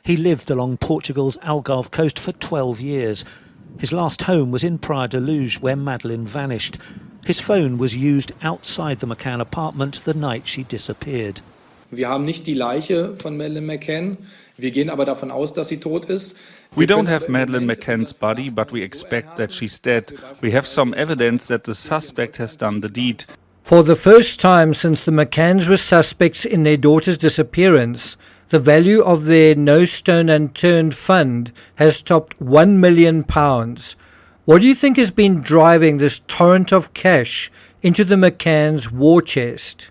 He lived along Portugal's Algarve coast for 12 years. His last home was in Praia de Luz, where Madeleine vanished. His phone was used outside the McCann apartment the night she disappeared. Wir haben nicht die Leiche von Madeleine McCann. Wir gehen aber davon aus, dass sie tot ist. We don't have Madeleine McCann's body, but we expect that she's dead. We have some evidence that the suspect has done the deed. For the first time since the McCanns were suspects in their daughter's disappearance, the value of their No Stone Unturned fund has topped £1 million. What do you think has been driving this torrent of cash into the McCanns' war chest?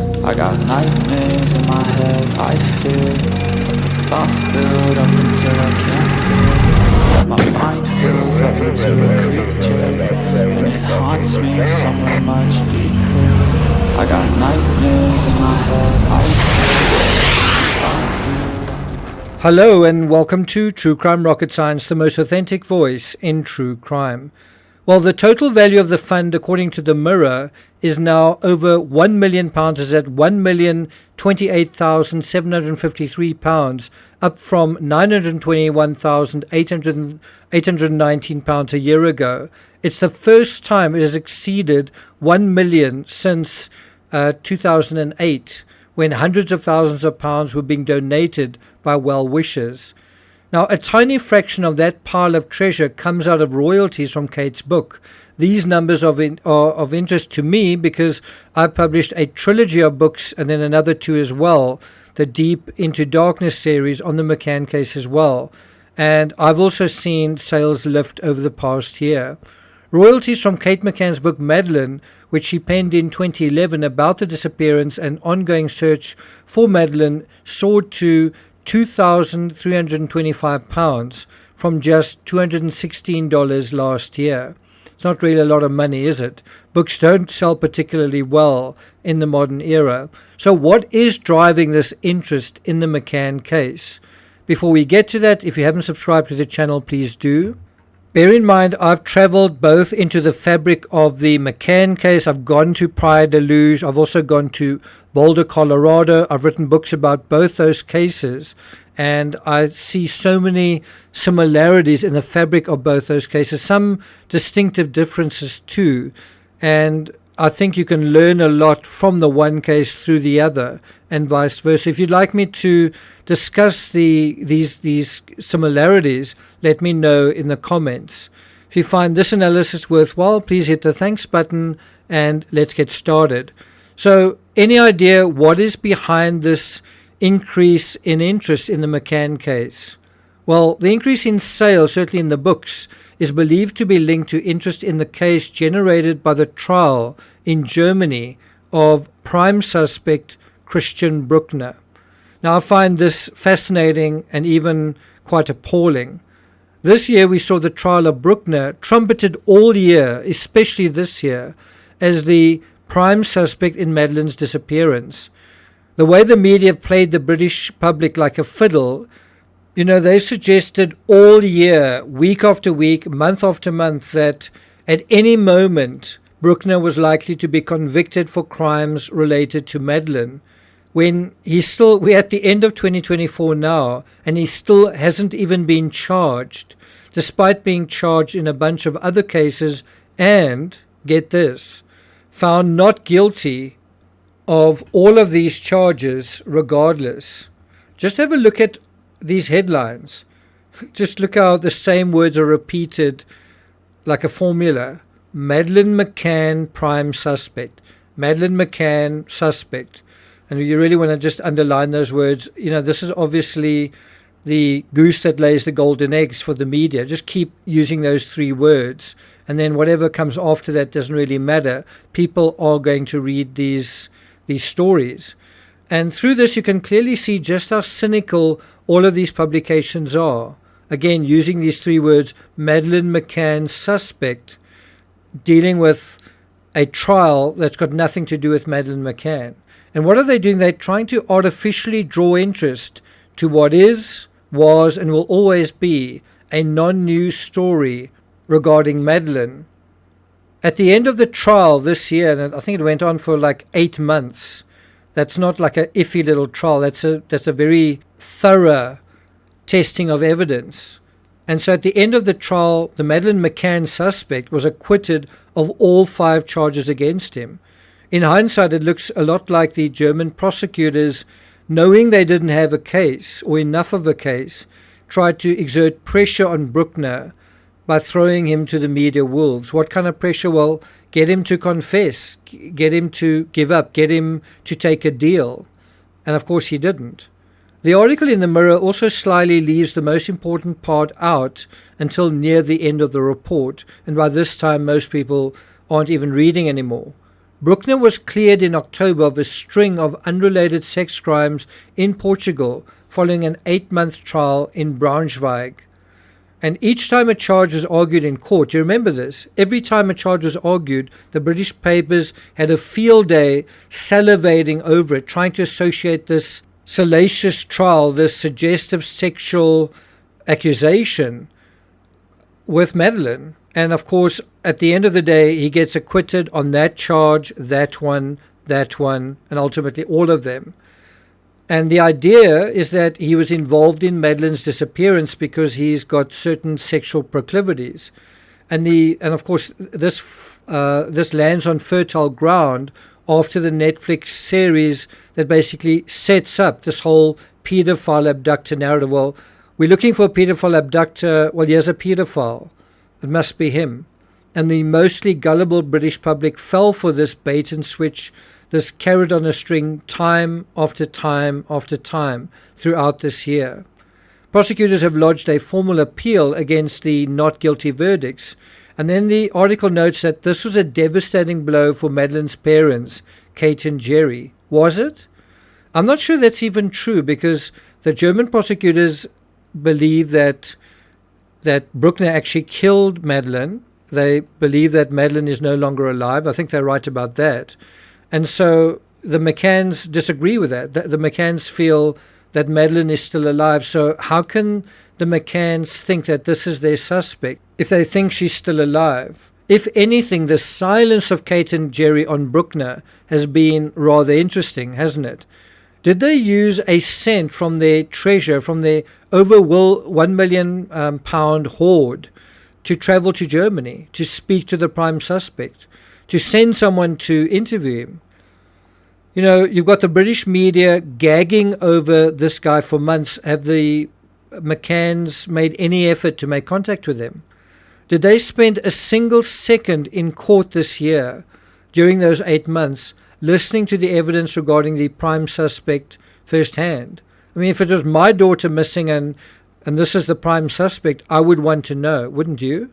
I got nightmares in my head, I fear thoughts build up until I can't feel. My mind fills up into a creature, and it haunts me somewhere much deeper. I got nightmares in my head, I fear. Hello and welcome to True Crime Rocket Science, the most authentic voice in true crime. Well, the total value of the fund, according to the Mirror, is now over £1 million, is at £1,028,753, up from £921,819 a year ago. It's the first time it has exceeded 1 million since 2008, when hundreds of thousands of pounds were being donated by well-wishers. Now, a tiny fraction of that pile of treasure comes out of royalties from Kate's book. These numbers are of interest to me because I published a trilogy of books and then another two as well, the Deep Into Darkness series on the McCann case as well. And I've also seen sales lift over the past year. Royalties from Kate McCann's book Madeleine, which she penned in 2011 about the disappearance and ongoing search for Madeleine, soared to £2,325 from just $216 last year. It's not really a lot of money, is it? Books don't sell particularly well in the modern era. So what is driving this interest in the McCann case? Before we get to that, if you haven't subscribed to the channel, please do. Bear in mind, I've traveled both into the fabric of the McCann case. I've gone to Praia de Luz. I've also gone to Boulder, Colorado. I've written books about both those cases, and I see so many similarities in the fabric of both those cases, some distinctive differences too, and I think you can learn a lot from the one case through the other and vice versa. If you'd like me to discuss these similarities, let me know in the comments. If you find this analysis worthwhile, please hit the thanks button and let's get started. So, any idea what is behind this increase in interest in the McCann case? Well, the increase in sales, certainly in the books, is believed to be linked to interest in the case generated by the trial in Germany of prime suspect Christian Bruckner. Now, I find this fascinating and even quite appalling. This year we saw the trial of Bruckner trumpeted all year, especially this year, as the prime suspect in Madeleine's disappearance. The way the media have played the British public like a fiddle, they've suggested all year, week after week, month after month, that at any moment Bruckner was likely to be convicted for crimes related to Madeleine, when we're at the end of 2024 now, and he still hasn't even been charged, despite being charged in a bunch of other cases and, get this, found not guilty of all of these charges regardless. Just have a look at these headlines. Just look how the same words are repeated like a formula. Madeleine McCann, prime suspect. Madeleine McCann, suspect. And you really want to just underline those words. This is obviously the goose that lays the golden eggs for the media. Just keep using those three words. And then whatever comes after that doesn't really matter. People are going to read these stories. And through this, you can clearly see just how cynical all of these publications are. Again, using these three words, Madeleine McCann, suspect, dealing with a trial that's got nothing to do with Madeleine McCann. And what are they doing? They're trying to artificially draw interest to what is, was, and will always be a non-news story regarding Madeleine. At the end of the trial this year, and I think it went on for like 8 months, that's not like an iffy little trial. That's a very thorough testing of evidence. And so at the end of the trial, the Madeleine McCann suspect was acquitted of all 5 charges against him. In hindsight, it looks a lot like the German prosecutors, knowing they didn't have a case or enough of a case, tried to exert pressure on Bruckner by throwing him to the media wolves. What kind of pressure? Well, get him to confess, get him to give up, get him to take a deal. And of course he didn't. The article in the Mirror also slyly leaves the most important part out until near the end of the report, and by this time most people aren't even reading anymore. Bruckner was cleared in October of a string of unrelated sex crimes in Portugal following an 8-month trial in Braunschweig. And each time a charge was argued in court, you remember this, every time a charge was argued, the British papers had a field day salivating over it, trying to associate this salacious trial, this suggestive sexual accusation, with Madeleine. And of course, at the end of the day, he gets acquitted on that charge, that one, and ultimately all of them. And the idea is that he was involved in Madeleine's disappearance because he's got certain sexual proclivities. And of course, this lands on fertile ground after the Netflix series that basically sets up this whole pedophile abductor narrative. Well, we're looking for a pedophile abductor. Well, here's a pedophile. It must be him. And the mostly gullible British public fell for this bait and switch, this carrot on a string, time after time after time throughout this year. Prosecutors have lodged a formal appeal against the not guilty verdicts. And then the article notes that this was a devastating blow for Madeleine's parents, Kate and Jerry. Was it? I'm not sure that's even true, because the German prosecutors believe that Bruckner actually killed Madeleine. They believe that Madeleine is no longer alive. I think they're right about that. And so the McCanns disagree with that. The McCanns feel that Madeleine is still alive. So how can the McCanns think that this is their suspect if they think she's still alive? If anything, the silence of Kate and Jerry on Bruckner has been rather interesting, hasn't it? Did they use a cent from their treasure, from their over £1 million hoard, to travel to Germany, to speak to the prime suspect, to send someone to interview him? You know, you've got the British media gagging over this guy for months. Have the McCanns made any effort to make contact with him? Did they spend a single second in court this year during those 8 months listening to the evidence regarding the prime suspect firsthand? I mean, if it was my daughter missing and this is the prime suspect, I would want to know, wouldn't you?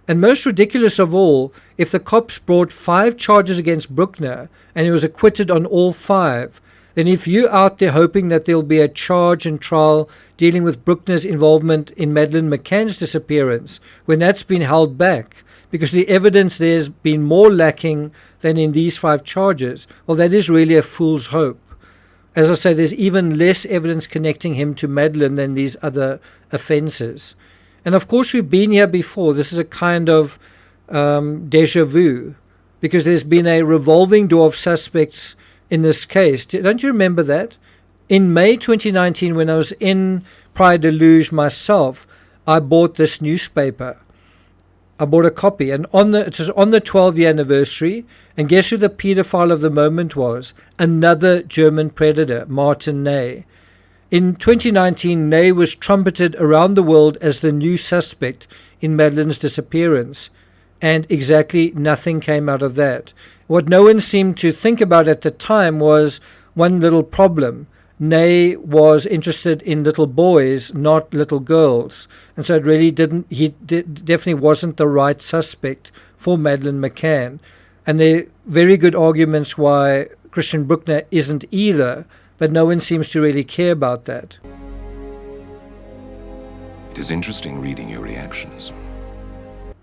And most ridiculous of all, if the cops brought 5 charges against Bruckner and he was acquitted on all 5, then if you're out there hoping that there'll be a charge and trial dealing with Bruckner's involvement in Madeleine McCann's disappearance, when that's been held back because the evidence there's been more lacking than in these 5 charges, well, that is really a fool's hope. As I say, there's even less evidence connecting him to Madeleine than these other offences. And of course, we've been here before. This is a kind of déjà vu, because there's been a revolving door of suspects in this case. Don't you remember that? In May 2019, when I was in Praia de Luz myself, I bought this newspaper. I bought a copy, and it was on the 12th-year anniversary, and guess who the paedophile of the moment was? Another German predator, Martin Ney. In 2019, Ney was trumpeted around the world as the new suspect in Madeleine's disappearance, and exactly nothing came out of that. What no one seemed to think about at the time was one little problem. Ney was interested in little boys, not little girls. And so it really definitely wasn't the right suspect for Madeleine McCann. And there are very good arguments why Christian Bruckner isn't either, but no one seems to really care about that. It is interesting reading your reactions.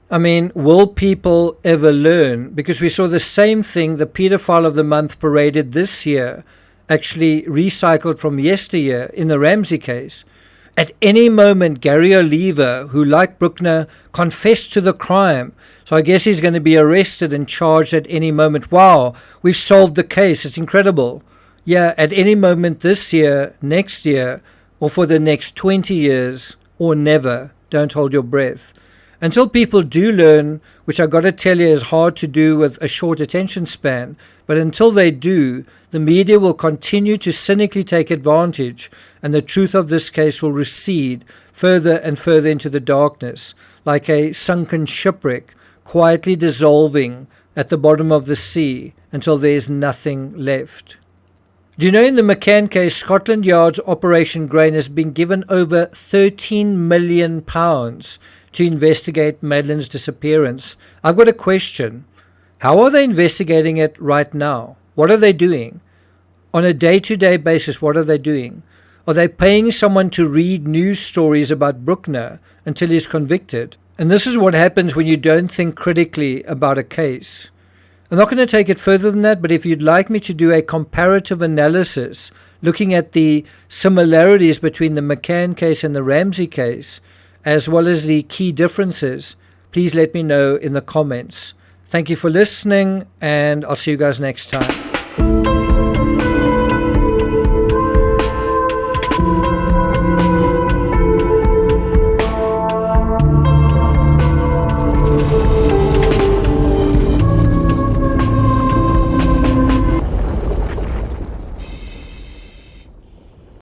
I mean, will people ever learn? Because we saw the same thing, the paedophile of the month paraded this year, actually recycled from yesteryear in the Ramsey case. At any moment, Gary Oliver, who like Bruckner, confessed to the crime. So I guess he's going to be arrested and charged at any moment. Wow, we've solved the case. It's incredible. Yeah, at any moment this year, next year, or for the next 20 years, or never. Don't hold your breath. Until people do learn, which I got to tell you is hard to do with a short attention span, but until they do, the media will continue to cynically take advantage, and the truth of this case will recede further and further into the darkness, like a sunken shipwreck, quietly dissolving at the bottom of the sea until there is nothing left. Do you know in the McCann case, Scotland Yard's Operation Grain has been given over £13 million to investigate Madeleine's disappearance? I've got a question. How are they investigating it right now? What are they doing? On a day-to-day basis, what are they doing? Are they paying someone to read news stories about Bruckner until he's convicted? And this is what happens when you don't think critically about a case. I'm not going to take it further than that, but if you'd like me to do a comparative analysis looking at the similarities between the McCann case and the Ramsey case, as well as the key differences, please let me know in the comments. Thank you for listening, and I'll see you guys next time.